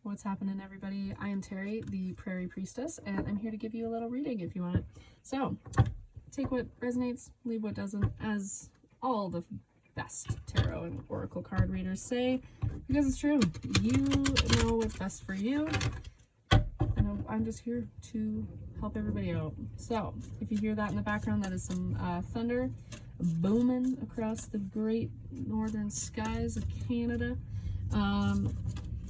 What's happening, everybody? I am Terry, the Prairie Priestess, and I'm here to give you a little reading if you want it. So, take what resonates, leave what doesn't, as all the best tarot and oracle card readers say, because it's true. You know what's best for you, and I'm just here to help everybody out. So, if you hear that in the background, that is some thunder booming across the great northern skies of Canada.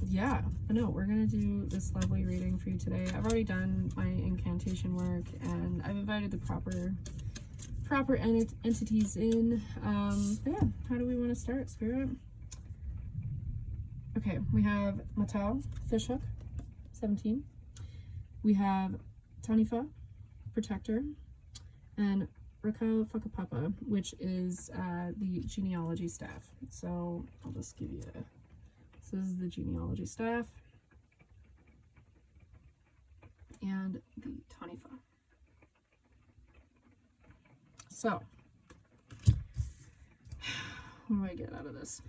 Yeah, but no, we're gonna do this lovely reading for you today. I've already done my incantation work, and I've invited the proper entities in. But yeah, how do we want to start, Spirit? Okay, we have Matau, Fishhook, 17. We have Tanifa, Protector, and Rakau Whakapapa, which is the genealogy staff. So I'll just give you a... This is the genealogy staff and the Tanifa. So, what do I get out of this?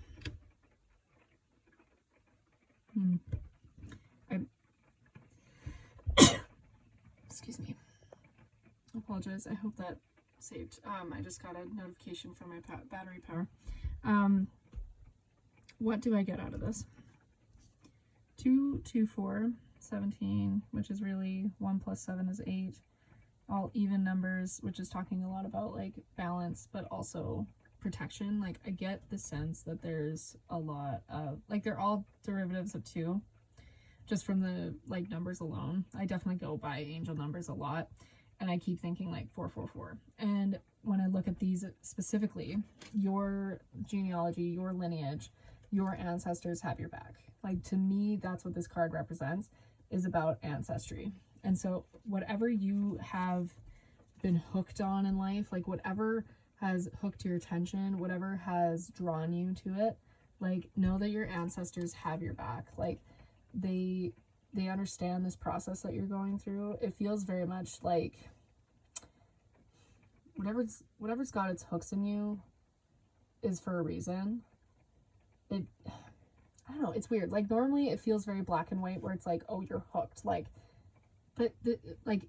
Excuse me. I apologize. I hope that saved. I just got a notification from my battery power. What do I get out of this? 2, 2, 4, 17, which is really 1 plus 7 is 8. All even numbers, which is talking a lot about like balance, but also protection. Like I get the sense that there's a lot of, like they're all derivatives of 2, just from the like numbers alone. I definitely go by angel numbers a lot, and I keep thinking like 4, 4, 4. And when I look at these specifically, your genealogy, your lineage, your ancestors have your back. Like to me, that's what this card represents, is about ancestry. And so whatever you have been hooked on in life, like whatever has hooked your attention, whatever has drawn you to it, like know that your ancestors have your back. Like they understand this process that you're going through. It feels very much like whatever's got its hooks in you is for a reason. I don't know, it's weird. Like normally it feels very black and white where it's like, oh, you're hooked, like, but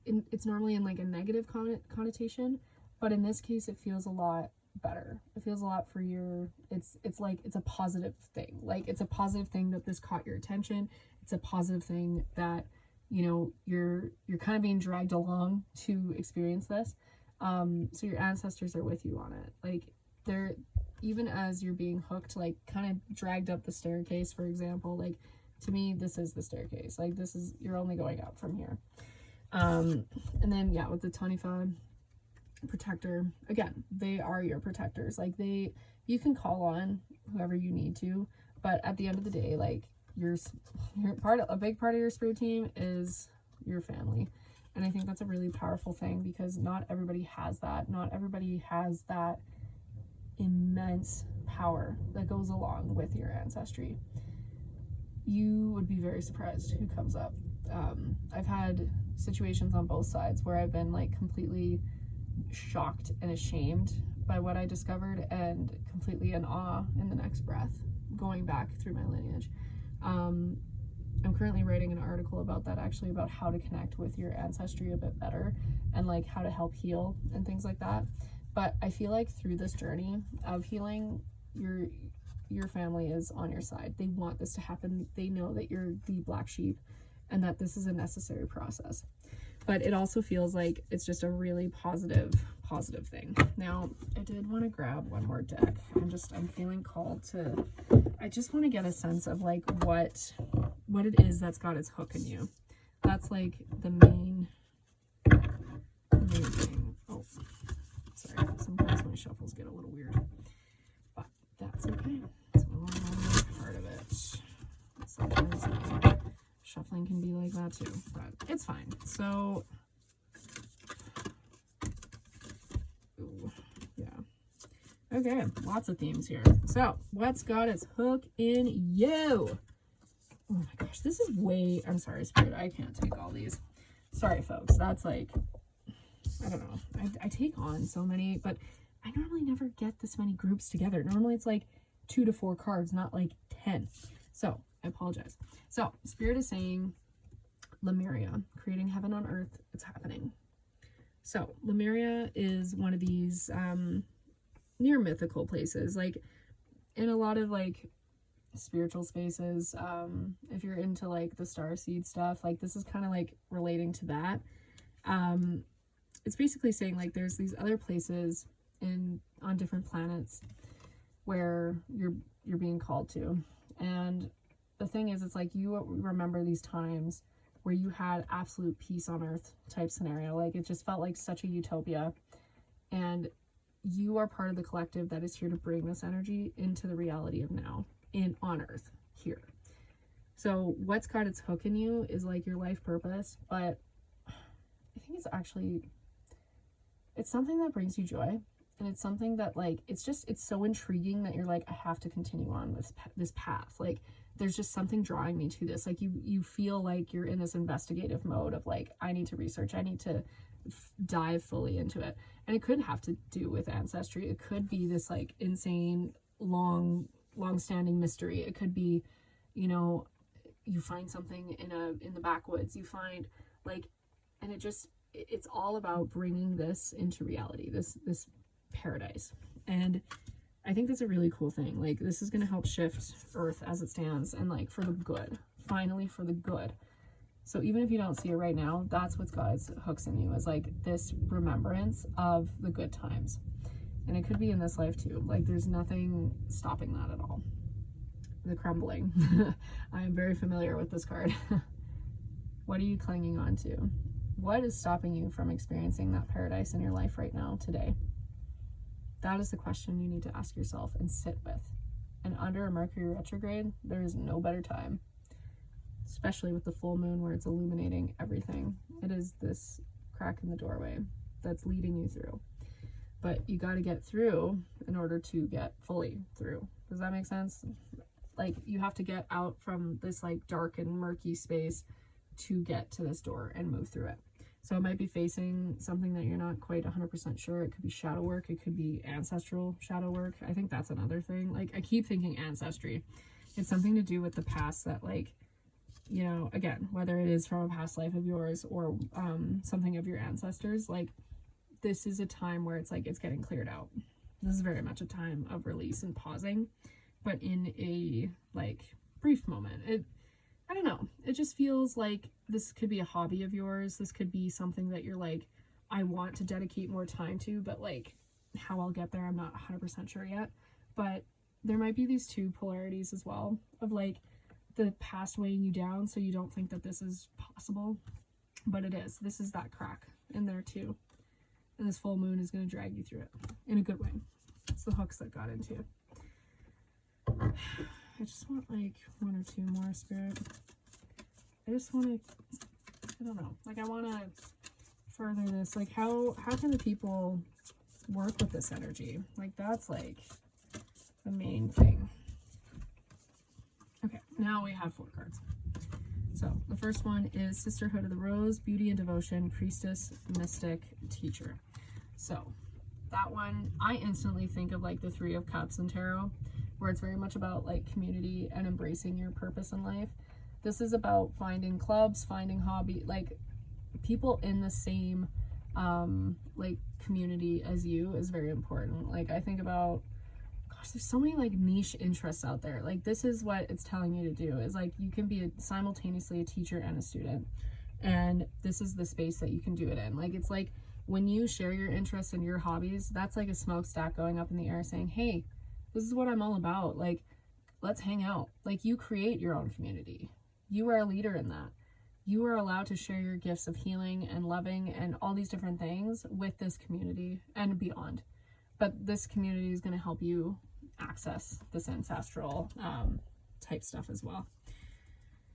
it's normally in like a negative connotation, but in this case it feels a lot better. It feels a lot for your, it's like it's a positive thing. Like it's a positive thing that this caught your attention. It's a positive thing that, you know, you're kind of being dragged along to experience this. So your ancestors are with you on it. Like they're, even as you're being hooked, like kind of dragged up the staircase, for example, like to me, this is the staircase. Like this is, you're only going up from here. And then, yeah, with the Tanifa Protector, again, they are your protectors. Like you can call on whoever you need to, but at the end of the day, like a big part of your spirit team is your family. And I think that's a really powerful thing, because not everybody has that. Not everybody has that immense power that goes along with your ancestry. You would be very surprised who comes up. I've had situations on both sides where I've been like completely shocked and ashamed by what I discovered, and completely in awe in the next breath, going back through my lineage. I'm currently writing an article about that, actually, about how to connect with your ancestry a bit better, and like how to help heal and things like that. But I feel like through this journey of healing, your family is on your side. They want this to happen. They know that you're the black sheep and that this is a necessary process. But it also feels like it's just a really positive thing. Now, I did want to grab one more deck. I'm feeling called to, I just want to get a sense of like what it is that's got its hook in you. That's like the main thing. Oh, sorry, sometimes my shuffles get a little weird, but that's okay. It's all part of it. Sometimes shuffling can be like that too, but it's fine. So, ooh, yeah. Okay, lots of themes here. So, what's got its hook in you? Oh my gosh, this is way, I'm sorry, Spirit, I can't take all these. Sorry, folks, that's like, I don't know. I take on so many, but I normally never get this many groups together. Normally it's like 2 to 4 cards, not like 10. So I apologize. So Spirit is saying Lemuria, creating heaven on earth. It's happening. So Lemuria is one of these near mythical places, like in a lot of like spiritual spaces. If you're into like the starseed stuff, like this is kind of like relating to that. It's basically saying like there's these other places on different planets where you're being called to. And the thing is, it's like you remember these times where you had absolute peace on earth type scenario. Like it just felt like such a utopia. And you are part of the collective that is here to bring this energy into the reality of now on earth here. So what's got its hook in you is like your life purpose, but I think it's something that brings you joy. And it's something that like, it's so intriguing that you're like, I have to continue on this path. Like there's just something drawing me to this. Like you feel like you're in this investigative mode of like, I need to research, I need to dive fully into it. And it could have to do with ancestry. It could be this like insane, long-standing mystery. It could be, you know, you find something in the backwoods, you find like, and it's all about bringing this into reality, this paradise. And I think that's a really cool thing. Like this is going to help shift earth as it stands, and like for the good, finally for the good. So even if you don't see it right now, that's what's got its hooks in you, is like this remembrance of the good times. And it could be in this life too. Like there's nothing stopping that at all. The crumbling. I am very familiar with this card. What are you clinging on to? What is stopping you from experiencing that paradise in your life right now, today? That is the question you need to ask yourself and sit with. And under a Mercury retrograde, there is no better time, especially with the full moon where it's illuminating everything. It is this crack in the doorway that's leading you through. But you got to get through in order to get fully through. Does that make sense? Like you have to get out from this like dark and murky space to get to this door and move through it. So it might be facing something that you're not quite 100% sure. It could be shadow work. It could be ancestral shadow work. I think that's another thing. Like I keep thinking ancestry. It's something to do with the past that like, you know, again, whether it is from a past life of yours or something of your ancestors, like this is a time where it's like it's getting cleared out. This is very much a time of release and pausing, but in a like brief moment. I don't know. It just feels like this could be a hobby of yours. This could be something that you're like, I want to dedicate more time to, but like how I'll get there, I'm not 100% sure yet. But there might be these two polarities as well of like the past weighing you down so you don't think that this is possible, but it is. This is that crack in there too. And this full moon is going to drag you through it in a good way. It's the hooks that got into. I just want like one or two more, Spirit. I just want to, I don't know, like I want to further this. Like how can the people work with this energy? Like that's like the main thing. Okay, now we have 4 cards. So the first one is Sisterhood of the Rose, Beauty and Devotion, Priestess, Mystic, Teacher. So that one, I instantly think of like the 3 of Cups in tarot, where it's very much about like community and embracing your purpose in life. This is about finding clubs, finding hobby, like people in the same like community as you is very important. Like I think about, gosh, there's so many like niche interests out there. Like this is what it's telling you to do, is like you can be simultaneously a teacher and a student, and this is the space that you can do it in. Like it's like when you share your interests and your hobbies, that's like a smokestack going up in the air saying, hey, this is what I'm all about. Like, let's hang out. Like you create your own community. You are a leader in that. You are allowed to share your gifts of healing and loving and all these different things with this community and beyond. But this community is going to help you access this ancestral type stuff as well.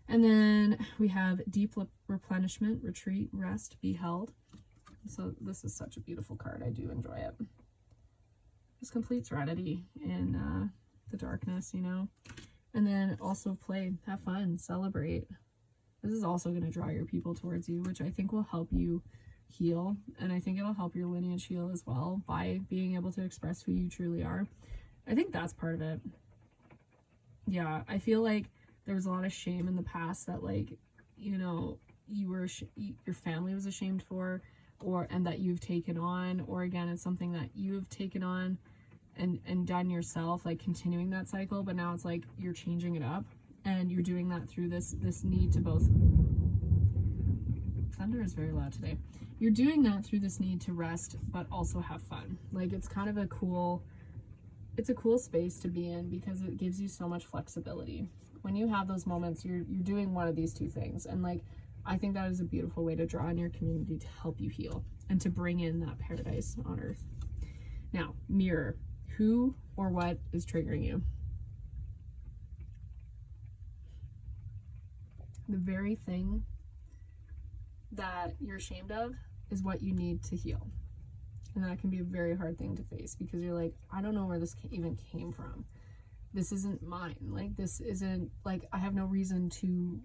And then we have deep replenishment, retreat, rest, be held. So this is such a beautiful card. I do enjoy it. This complete serenity in the darkness, you know. And then also play, have fun, celebrate. This is also going to draw your people towards you, which I think will help you heal. And I think it'll help your lineage heal as well by being able to express who you truly are. I think that's part of it. Yeah, I feel like there was a lot of shame in the past that, like, you know, your family was ashamed for, and that you've taken on, or again, it's something that you've taken on and done yourself, like continuing that cycle. But now it's like you're changing it up, and you're doing that through this need to both, thunder is very loud today, you're doing that through this need to rest but also have fun. Like, it's kind of a cool space to be in, because it gives you so much flexibility. When you have those moments, you're doing one of these two things, and like, I think that is a beautiful way to draw on your community to help you heal and to bring in that paradise on earth. Now, mirror. Who or what is triggering you? The very thing that you're ashamed of is what you need to heal. And that can be a very hard thing to face, because you're like, I don't know where this even came from. This isn't mine. Like, this isn't, like, I have no reason to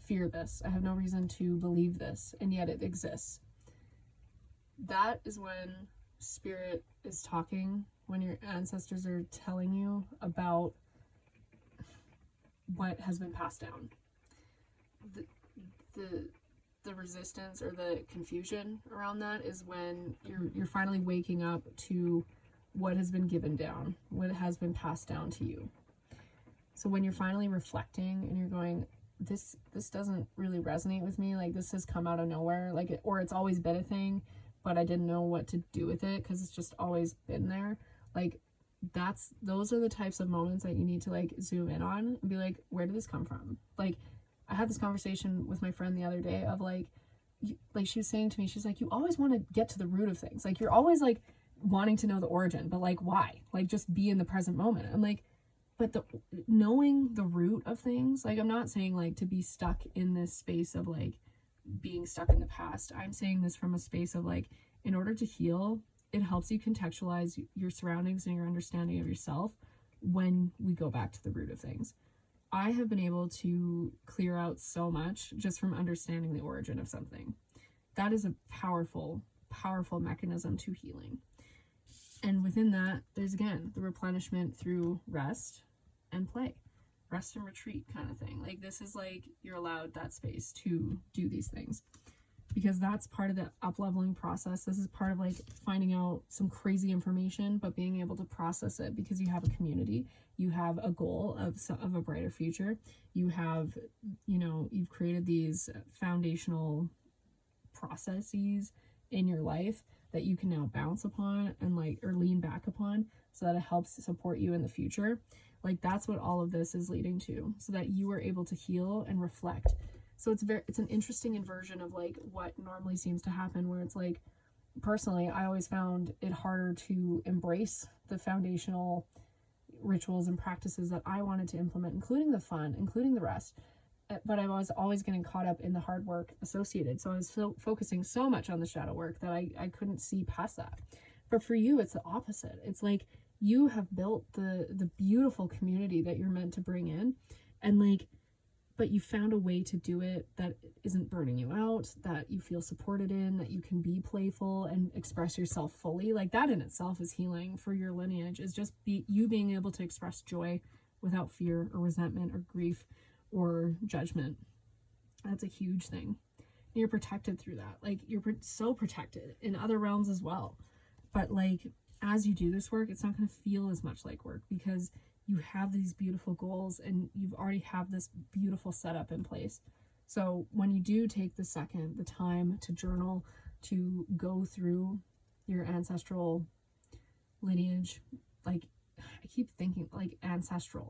fear this. I have no reason to believe this, and yet it exists. That is when spirit is talking, when your ancestors are telling you about what has been passed down. The resistance or the confusion around that is when you're finally waking up to what has been given down, what has been passed down to you. So when you're finally reflecting and you're going, this doesn't really resonate with me, like, this has come out of nowhere, like, or it's always been a thing, but I didn't know what to do with it because it's just always been there. Like, those are the types of moments that you need to, like, zoom in on and be like, where did this come from? Like, I had this conversation with my friend the other day of like she was saying to me, she's like, you always want to get to the root of things. Like, you're always like wanting to know the origin, but like, why? Like, just be in the present moment. I'm like, but knowing the root of things, like, I'm not saying like to be stuck in this space of like being stuck in the past. I'm saying this from a space of like, in order to heal, it helps you contextualize your surroundings and your understanding of yourself when we go back to the root of things. I have been able to clear out so much just from understanding the origin of something. That is a powerful, powerful mechanism to healing. And within that, there's, again, the replenishment through rest and play. Rest and retreat kind of thing. Like, this is like, you're allowed that space to do these things, because that's part of the up-leveling process. This is part of like finding out some crazy information, but being able to process it because you have a community, you have a goal of a brighter future, you have, you know, you've created these foundational processes in your life that you can now bounce upon and like, or lean back upon, so that it helps support you in the future. Like, that's what all of this is leading to, so that you are able to heal and reflect. So it's an interesting inversion of like what normally seems to happen, where it's like, personally, I always found it harder to embrace the foundational rituals and practices that I wanted to implement, including the fun, including the rest. But I was always getting caught up in the hard work associated. So I was focusing so much on the shadow work that I couldn't see past that. But for you, it's the opposite. It's like, you have built the beautiful community that you're meant to bring in, and like, but you found a way to do it that isn't burning you out, that you feel supported in, that you can be playful and express yourself fully. Like, that in itself is healing for your lineage, is just you being able to express joy without fear or resentment or grief or judgment. That's a huge thing. And you're protected through that. Like, you're so protected in other realms as well. But like, as you do this work, it's not going to feel as much like work, because you have these beautiful goals and you've already have this beautiful setup in place. So when you do take the time to journal, to go through your ancestral lineage, like, I keep thinking like ancestry.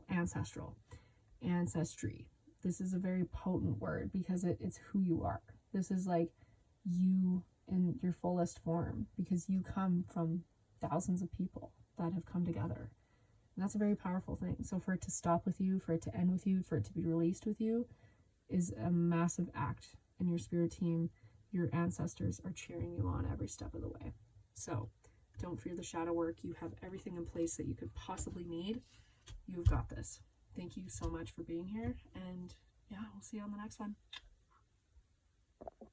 This is a very potent word, because it's who you are. This is like you in your fullest form, because you come from thousands of people that have come together. And that's a very powerful thing. So for it to stop with you, for it to end with you, for it to be released with you, is a massive act. And your spirit team, your ancestors, are cheering you on every step of the way. So don't fear the shadow work. You have everything in place that you could possibly need. You've got this. Thank you so much for being here. And yeah, we'll see you on the next one.